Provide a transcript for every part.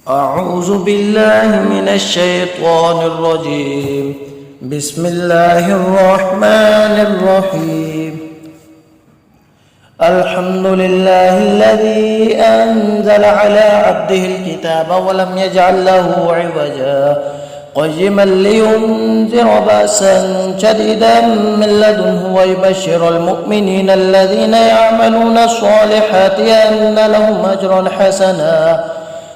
أعوذ بالله من الشيطان الرجيم. بسم الله الرحمن الرحيم. الحمد لله الذي أنزل على عبده الكتاب ولم يجعل له عوجا قيما لينذر بأسا شديدا من لدنه ويبشر المؤمنين الذين يعملون الصالحات أن لهم أجرا حسنا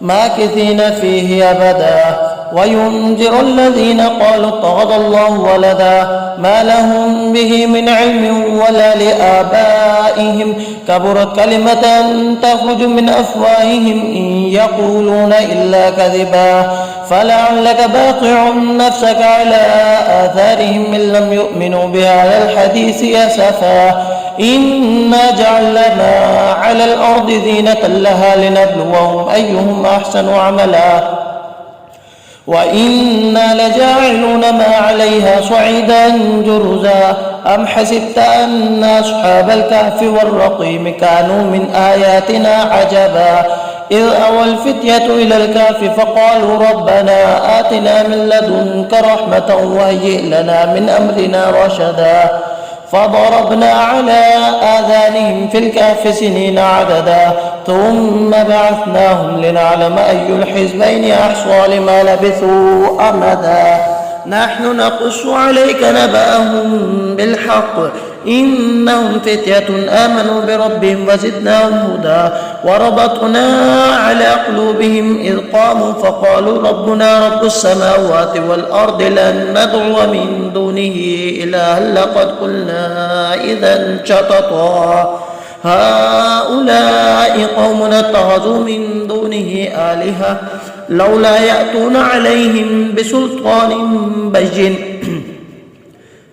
ماكثين فيه أبدا وينذر الذين قالوا اتخذ الله ولدا ما لهم به من علم ولا لآبائهم كبرت كلمة تخرج من أفواههم إن يقولون إلا كذبا فلعلك باقع نفسك على آثارهم إن لم يؤمنوا بهذا الحديث أسفا إنا جعلنا على الأرض زينة لها لنبلوهم أيهم أحسن عملا وإنا لجاعلون ما عليها صعيدا جرزا أم حسبت أن أصحاب الكهف والرقيم كانوا من آياتنا عجبا إذ أوى الفتية إلى الكهف فقالوا ربنا آتنا من لدنك رحمة وهيئ لنا من أمرنا رشدا فضربنا على آذانهم في الكهف سنين عددا ثم بعثناهم لنعلم أي الحزبين أحصى لما لبثوا أمدا نحن نقص عليك نبأهم بالحق إنهم فتية آمنوا بربهم وزدناهم هدى وربطنا على قلوبهم إذ قاموا فقالوا ربنا رب السماوات والأرض لن ندعو من دونه إلها لقد قلنا إذا شططا هؤلاء قومنا اتخذوا من دونه آلهة لولا يأتون عليهم بسلطان بين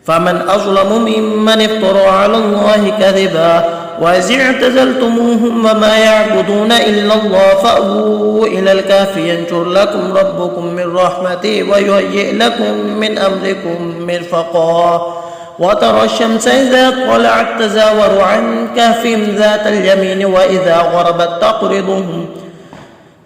فمن أظلم ممن افترى على الله كذبا وإذ اعتزلتموهم وما يعبدون إلا الله فأووا إلى الكهف ينشر لكم ربكم من رحمته ويهيئ لكم من أمركم مرفقا وترى الشمس إذا طلعت تزاور عن كهفهم ذات اليمين وإذا غربت تقرضهم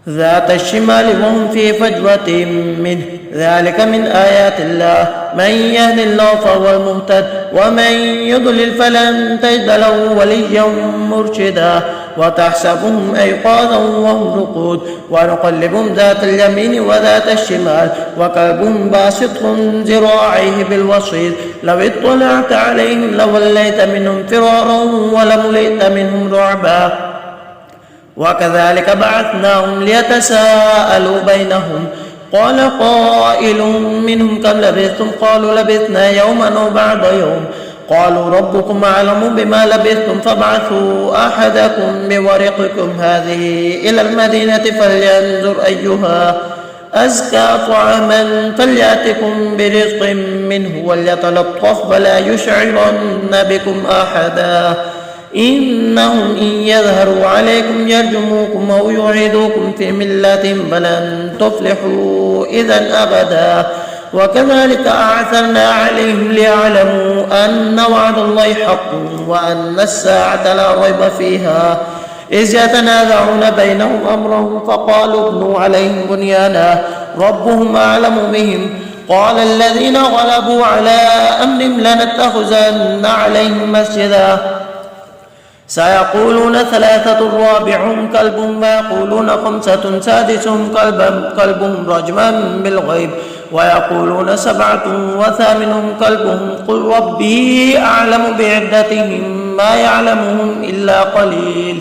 ذات الشمال وهم في فجوة منه ذلك من آيات الله من يهد الله فهو المهتد ومن يضلل فلن تجد له وليا مرشدا وتحسبهم أيقاظا وهم رقود ونقلبهم ذات اليمين وذات الشمال وكلبهم باسط ذراعيه بالوصيد لو اطلعت عليهم لوليت منهم فرارا ولملئت منهم رعبا وكذلك بعثناهم ليتساءلوا بينهم قال قائل منهم كم لبثتم قالوا لبثنا يوما أو بعض يوم قالوا ربكم أعلم بما لبثتم فابعثوا أحدكم بورقكم هذه إلى المدينة فلينظر أيها أزكى طعاما فليأتكم برزق منه وليتلطف ولا يشعرن بكم أحدا إنهم إن يظهروا عليكم يرجموكم أو يعيدوكم في ملتهم فلن تفلحوا إذا أبدا وكذلك أعثرنا عليهم ليعلموا أن وعد الله حق وأن الساعة لا ريب فيها إذ يتنازعون بينهم أمرهم فقالوا ابنوا عليهم بنيانا ربهم أعلم بهم قال الذين غلبوا على أمرهم لنتخذن عليهم مسجدا سيقولون ثلاثة رابعهم كلبهم ويقولون خمسة سادسهم كلبهم رجما بالغيب ويقولون سبعة وثامنهم كلبهم قل ربي أعلم بعدتهم ما يعلمهم إلا قليل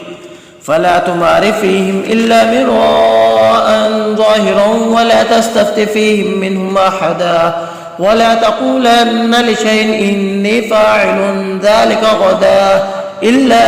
فلا تمار فيهم إلا مراء ظاهرا ولا تستفت فيهم منهم أحدا ولا تقولن لشيء إني فاعل ذلك غدا إلا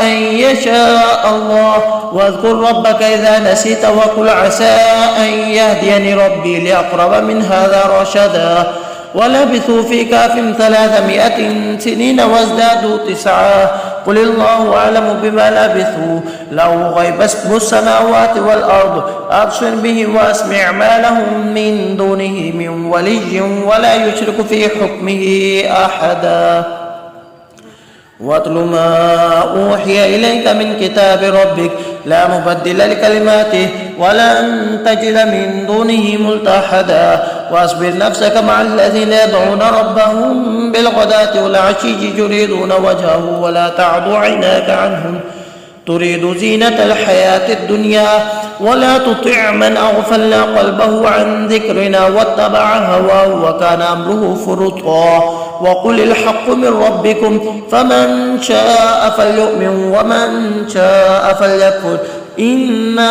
أن يشاء الله واذكر ربك إذا نسيت وقل عسى أن يهديني ربي لأقرب من هذا رشدا ولبثوا في كهفهم 300 سنين وازدادوا 9 قل الله أعلم بما لبثوا له غيب السماوات والأرض أبصر به وأسمع ما لهم من دونه من ولي ولا يشرك في حكمه أحدا واتل ما أوحي إليك من كتاب ربك لا مبدل لكلماته ولن تجد من دونه ملتحدا واصبر نفسك مع الذين يدعون ربهم بالغداة والعشي يريدون وجهه ولا تعد عيناك عنهم تريد زينة الحياة الدنيا ولا تطع من أغفلنا قلبه عن ذكرنا واتبع هواه وكان أمره فرطا وقل الحق من ربكم فمن شاء فليؤمن ومن شاء فليكفر إنا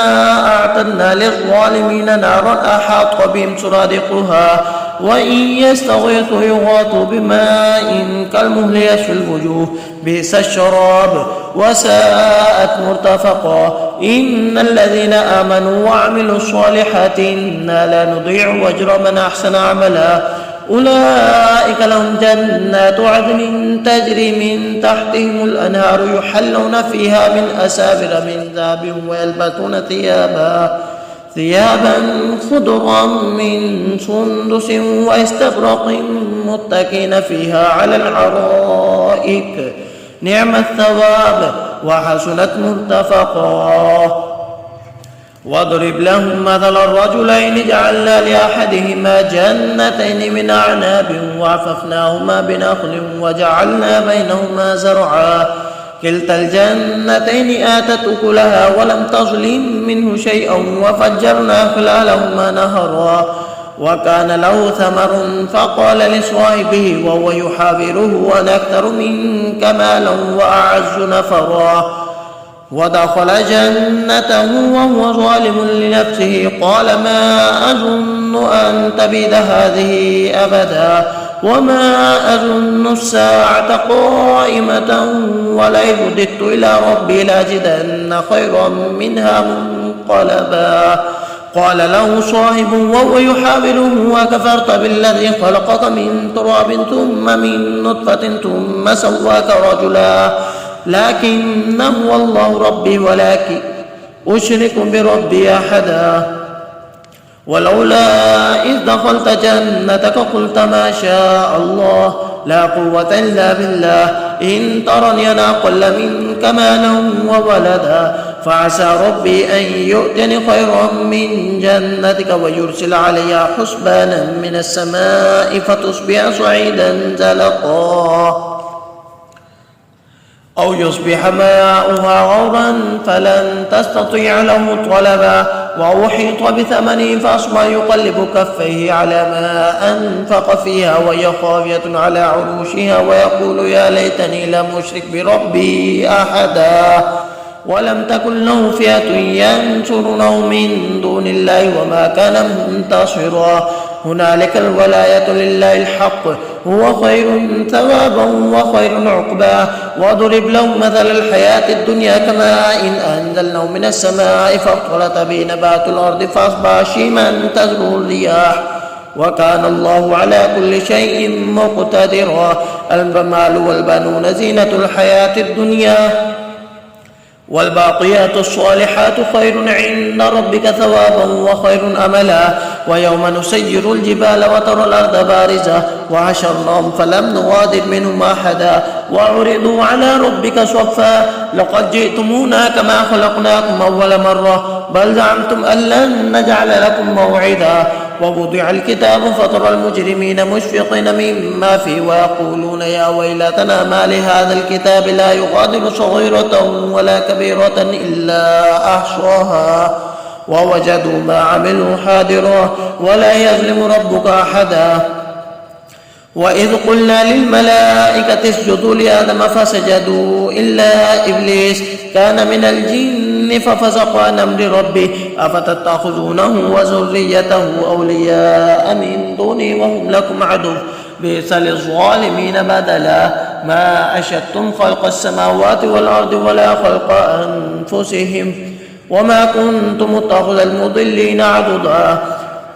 أعتدنا للظالمين نارا أحاط بهم سرادقها وإن يستغيثوا يغاثوا بماء كالمهل يشفي الوجوه بئس الشراب وساءت مرتفقا إن الذين آمنوا وعملوا الصالحات إنا لا نضيع أجر من أحسن عملا أولئك لهم جنات عدن تجري من تحتهم الأنهار يحلون فيها من أساور من ذهب ويلبسون ثيابا خضرا من سندس واستبرق متكئين فيها على الارائك نعم الثواب وحسنت مرتفقا واضرب لهم مثل الرجلين جعلنا لأحدهما جنتين من أعناب وحففناهما بنخل وجعلنا بينهما زرعا كلتا الجنتين آتت أكلها ولم تظلم منه شيئا وفجرنا خلالهما نهرا وكان له ثمر فقال لصاحبه وهو يحاوره أنا أكثر منك مالا وأعز نفرا ودخل جنته وهو ظالم لنفسه قال ما أظن أن تبيد هذه أبدا وما أظن الساعة قائمة ولئن رددت إلى ربي لأجدن خيرا منها منقلبا قال له صاحبه وهو يحاوره أكفرت بالذي خلقك من تراب ثم من نطفة ثم سواك رجلا لكن هو الله ربي ولكن أشرك بربي أحدا ولولا إذ دخلت جنتك قلت ما شاء الله لا قوة إلا بالله إن ترني أنا أقل منك مالا وولدا فعسى ربي أن يؤتني خيرا من جنتك ويرسل عليها حسبانا من السماء فتصبح صعيدا زلقا أو يصبح ماؤها غورا فلن تستطيع له طلبا وأحيط بثمنه فأصبح يقلب كفيه على ما أنفق فيها وهي خاوية على عروشها ويقول يا ليتني لم أشرك بربي أحدا ولم تكن له فئة ينصرونه من دون الله وما كان منتصرا هنالك الولاية لله الحق هو خير ثوابا وخير عقبا واضرب لهم مثل الحياة الدنيا كماء إن أنزلناه من السماء فاختلط به نبات الأرض فأصبح شيما تذروه الرياح وكان الله على كل شيء مقتدرا المال والبنون زينة الحياة الدنيا والباقيات الصالحات خير عند ربك ثوابا وخير أملا ويوم نسير الجبال وترى الأرض بارزة وحشرناهم فلم نغادر منهم أحدا وعرضوا على ربك صفا لقد جئتمونا كما خلقناكم أول مرة بل زعمتم أن لن نجعل لكم موعدا ووضع الكتاب فترى المجرمين مشفقين مما فيه ويقولون يا ويلتنا ما لهذا الكتاب لا يغادر صغيرة ولا كبيرة إلا أحصاها ووجدوا ما عملوا حاضرا ولا يظلم ربك أحدا وإذ قلنا للملائكة اسجدوا لآدم فسجدوا إلا إبليس كان من الجن ففسق عن أمر ربه أفتتخذونه وذريته أولياء من دوني وهم لكم عدو بئس للظالمين بدلا ما أشهدتم خلق السماوات والأرض ولا خلق أنفسهم وما كنتم متخذ المضلين عضدا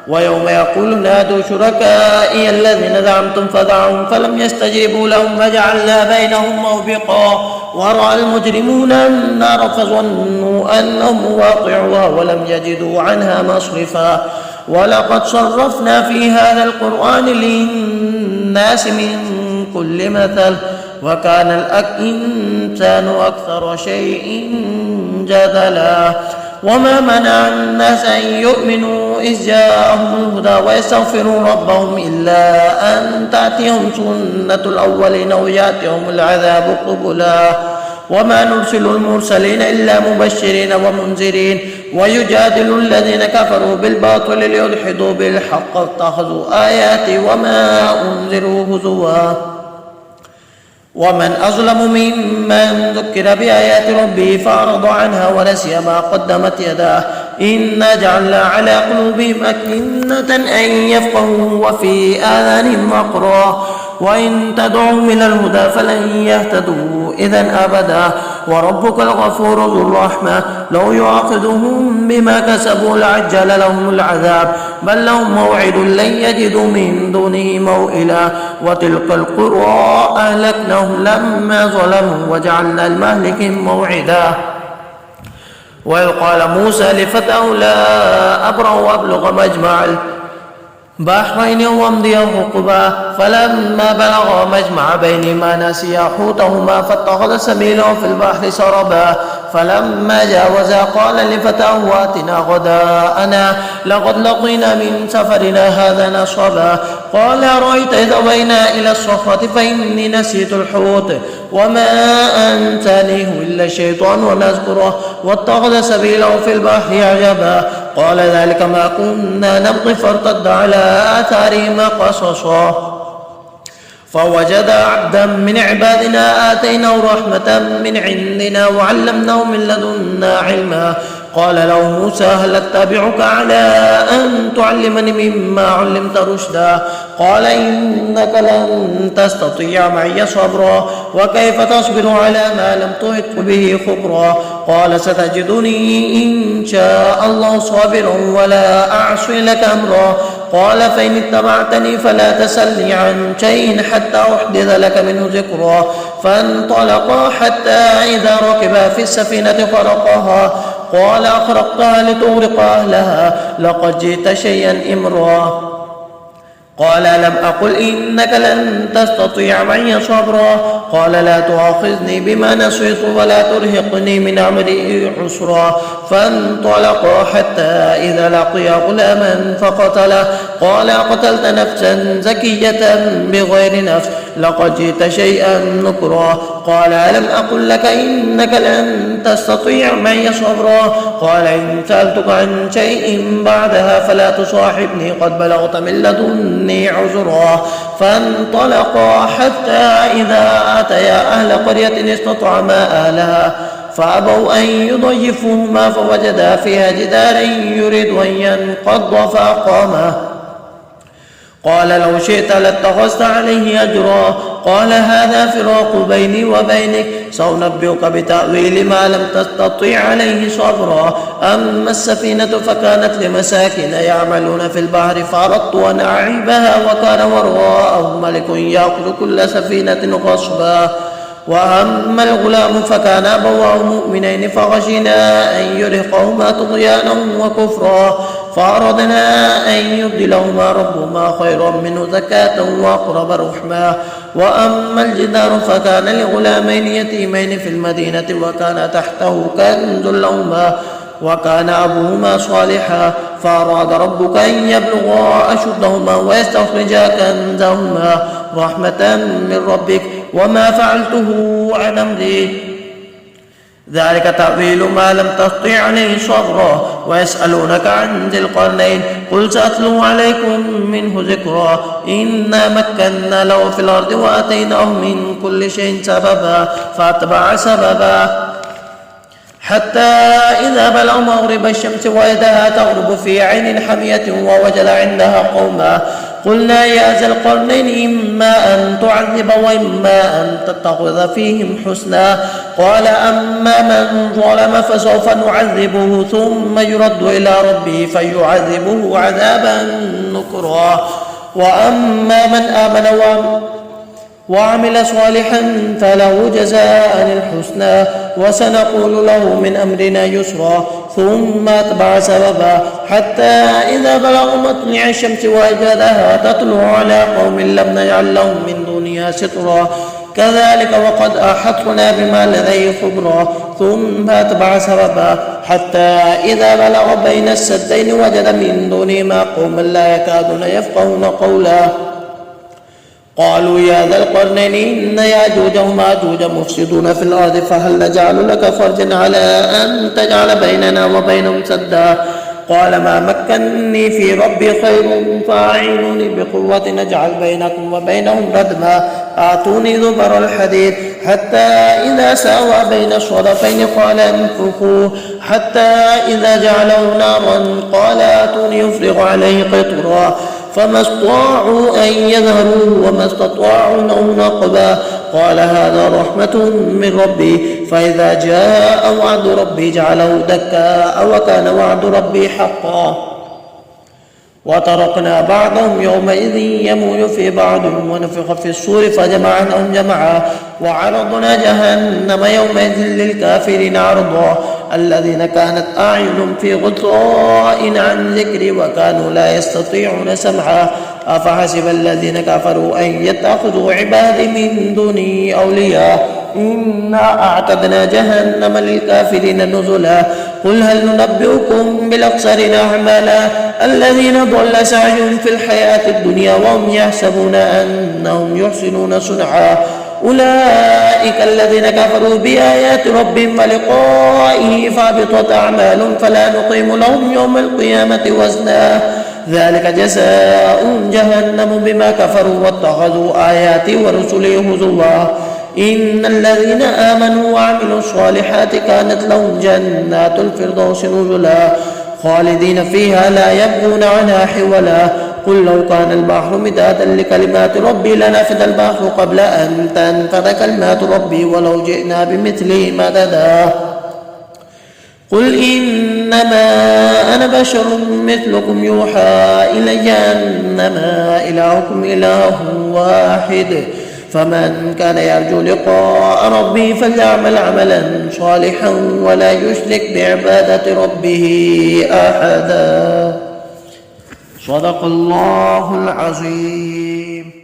ويوم يقول نادوا شركائي الذين زعمتم فدعوهم فلم يستجيبوا لهم فجعلنا بينهم موبقا ورأى المجرمون النار فظنوا أنهم واقعوها ولم يجدوا عنها مصرفا ولقد صرفنا في هذا القرآن للناس من كل مثل وكان الإنسان أكثر شيء جدلا وما منع الناس أن يؤمنوا إذ جاءهم الهدى ويستغفروا ربهم إلا أن تأتيهم سنة الأولين أو يأتيهم العذاب قبلا وما نرسل المرسلين إلا مبشرين ومنذرين ويجادل الذين كفروا بالباطل ليلحدوا بالحق اتخذوا آياتي وما أنذروا هزوا ومن أظلم ممن ذكر بآيات ربه فأعرض عنها ونسي ما قدمت يداه إنا جعلنا على قلوبهم أكنة أن يفقهوا وفي آذانهم وقرا وإن تدعوا إلى الهدى فلن يهتدوا إذا أبدا وربك الغفور ذو الرحمة لو يعاقبهم بما كسبوا لعجل لهم العذاب بل لهم موعد لن يجدوا من دونه موئلا وتلك القرى أهلكناهم لما ظلموا وجعلنا لمهلكهم موعدا وإذ قال موسى لفتاه لا أبرح وأبلغ مجمع البحرين وامضي حقبا فلما بلغ مجمع بينهما نسيا حوتهما فاتخذ سبيله في البحر سربا فلما جاوزا قال لفتاه آتنا غداءنا لقد لقينا من سفرنا هذا نصبا قال أرأيت إذ أوينا إلى الصخرة فإني نسيت الحوت وما أنسانيه إلا الشيطان ونذكره واتخذ سبيله في البحر عجبا قال ذلك ما كنا نبغي فارتد على آثارهما قصصا فوجد عبدا من عبادنا آتيناه رحمة من عندنا وعلمناه من لدنا علما قال له موسى هل اتبعك على أن تعلمني مما علمت رشدا قال إنك لن تستطيع معي صبرا وكيف تصبر على ما لم تحط به خبرا قال ستجدني إن شاء الله صابرا ولا أعصي لك أمرا قال فإن اتبعتني فلا تسلني عن شيء حتى أحدث لك منه ذكرا فانطلقا حتى إذا ركبا في السفينة خرقها قال أخرقتها لتغرق أهلها لقد جئت شيئا إمرا قال لم أقل إنك لن تستطيع معي صبرا قال لا تؤاخذني بما نسيت ولا ترهقني من أمري عسرا فانطلقا حتى إذا لقيا غلاما فقتله قال قتلت نفسا زكية بغير نفس لقد جئت شيئا نكرا قال ألم أقل لك إنك لن تستطيع معي صبرا قال إن سألتك عن شيء بعدها فلا تصاحبني قد بلغت من لدني عذرا فانطلقا حتى إذا أتيا أهل قرية استطعما أهلها فأبوا أن يضيفوهما فوجدا فيها جدارا يريد أن ينقض فأقامه قال لو شئت لاتخذت عليه أجرا قال هذا فراق بيني وبينك سأنبئك بتأويل ما لم تستطيع عليه صبرا أما السفينة فكانت لمساكين يعملون في البحر فأردت أن أعيبها وكان وراءهم ملك يأخذ كل سفينة غصبا وأما الغلام فكان أبواه مؤمنين فخشينا أن يرهقهما طغيانا وكفرا فأردنا أن يبدلهما ربهما خيرا منه زكاة وأقرب رحما وأما الجدار فكان لغلامين يتيمين في المدينة وكان تحته كنز لهما وكان أبوهما صالحا فأراد ربك أن يبلغا أشدهما ويستخرجا كنزهما رحمة من ربك وما فعلته عن أمري ذلك تأويل ما لم تستطع عليه صبرا ويسألونك عن ذي القرنين قل سأتلو عليكم منه ذكرا إنا مكنا له في الأرض وآتيناه من كل شيء سببا فأتبع سببا حتى إذا بلغ مغرب الشمس وجدها تغرب في عين حمية ووجد عندها قوما قلنا يا ذا القرنين إما أن تعذب وإما أن تتخذ فيهم حسنا قال أما من ظلم فسوف نعذبه ثم يرد إلى ربه فيعذبه عذابا نكرا وأما من آمن وعمل صالحا فله جزاء الحسنى وسنقول له من أمرنا يسرا ثم أتبع سببا حتى إذا بلغ مطلع الشمس وجدها تطلع على قوم لم نجعل لهم من دونها سترا كذلك وقد أحطنا بما لديه خبرا ثم أتبع سببا حتى إذا بلغ بين السدين وجد من دونهما قوما لا يكادون يفقهون قولا قالوا يا ذا القرنين إن يأجوج ومأجوج مفسدون في الأرض فهل نجعل لك فرجا على أن تجعل بيننا وبينهم سدا قال ما مكنني في ربي خير فأعينوني بقوة نجعل بينكم وبينهم ردما آتوني زبر الحديد حتى إذا ساوى بين الصدفين قال انفخوا حتى إذا جعله نارا قال آتوني يفرغ عليه قطرا فما استطاعوا أن يظهروا وما استطاعوا له نقبا قال هذا رحمة من ربي فإذا جاء وعد ربي جعله دكا وكان وعد ربي حقا وتركنا بعضهم يومئذ يموج في بعض ونفخ في الصور فجمعناهم جمعا وعرضنا جهنم يومئذ للكافرين عرضا الذين كانت أعينهم في غطاء عن ذكري وكانوا لا يستطيعون سمعا أفحسب الذين كفروا أن يتخذوا عبادي من دوني أولياء إنا أعتدنا جهنم للكافرين نزلا قل هل ننبئكم بالأخسرين أعمالا الذين ضل سعيهم في الحياة الدنيا وهم يحسبون أنهم يحسنون صنعا أولئك الذين كفروا بآيات ربهم ولقائه فهبطت أعمالهم فلا نقيم لهم يوم القيامة وزنا ذلك جزاء جهنم بما كفروا واتخذوا آياتي ورسلي هزوا إن الذين آمنوا وعملوا الصالحات كانت لهم جنات الفردوس نزلا خالدين فيها لا يبغون عنها حولا قل لو كان البحر مدادا لكلمات ربي لنفد البحر قبل أن تنفد كلمات ربي ولو جئنا بمثله مددا قل إنما أنا بشر مثلكم يوحى إلي أنما إلهكم إله واحد فمن كان يرجو لقاء ربه فليعمل عملا صالحا ولا يشرك بعبادة ربه أحدا صدق الله العظيم.